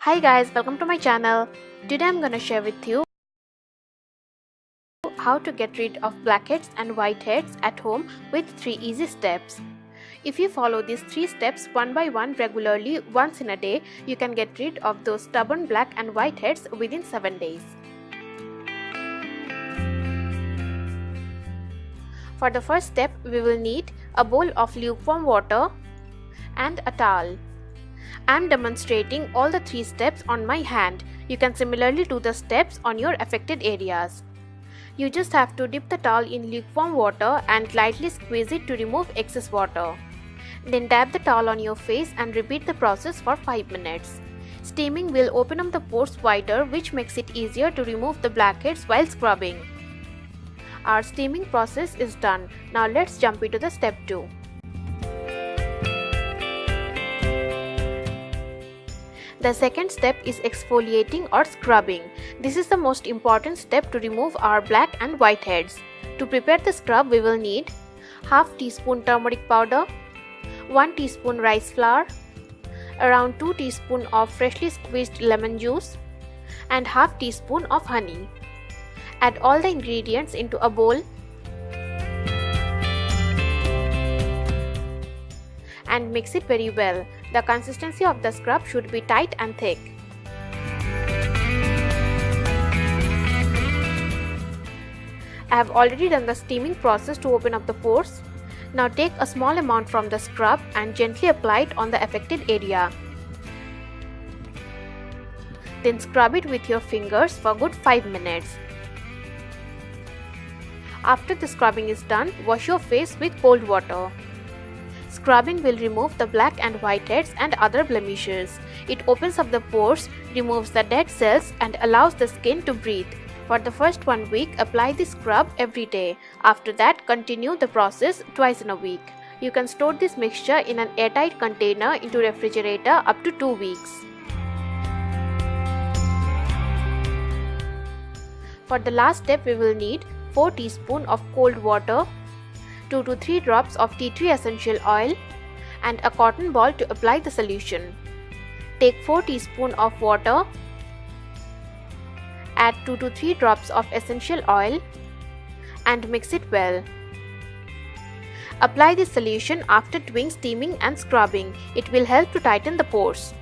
Hi guys, welcome to my channel. Today I'm gonna share with you how to get rid of blackheads and whiteheads at home with 3 easy steps. If you follow these 3 steps one by one regularly once in a day, you can get rid of those stubborn black and whiteheads within 7 days. For the first step, we will need a bowl of lukewarm water and a towel. I am demonstrating all the 3 steps on my hand. You can similarly do the steps on your affected areas. You just have to dip the towel in lukewarm water and lightly squeeze it to remove excess water. Then dab the towel on your face and repeat the process for 5 minutes. Steaming will open up the pores wider, which makes it easier to remove the blackheads while scrubbing. Our steaming process is done. Now let's jump into the step 2. The second step is exfoliating or scrubbing. This is the most important step to remove our black and white heads. To prepare the scrub, we will need half teaspoon turmeric powder, 1 teaspoon rice flour, around 2 teaspoons of freshly squeezed lemon juice, and half teaspoon of honey. Add all the ingredients into a bowl and mix it very well. The consistency of the scrub should be tight and thick. I have already done the steaming process to open up the pores. Now take a small amount from the scrub and gently apply it on the affected area. Then scrub it with your fingers for a good 5 minutes. After the scrubbing is done, wash your face with cold water. Scrubbing will remove the black and whiteheads and other blemishes. It opens up the pores, removes the dead cells, and allows the skin to breathe. For the first 1 week, apply the scrub every day. After that, continue the process twice in a week. You can store this mixture in an airtight container into refrigerator up to 2 weeks. For the last step, we will need 4 teaspoons of cold water, 2 to 3 drops of tea tree essential oil, and a cotton ball to apply the solution. Take 4 teaspoons of water, add 2 to 3 drops of essential oil, and mix it well. Apply this solution after doing steaming and scrubbing. It will help to tighten the pores.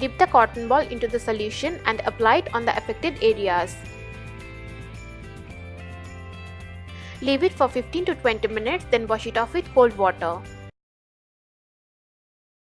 Dip the cotton ball into the solution and apply it on the affected areas. Leave it for 15 to 20 minutes, then wash it off with cold water.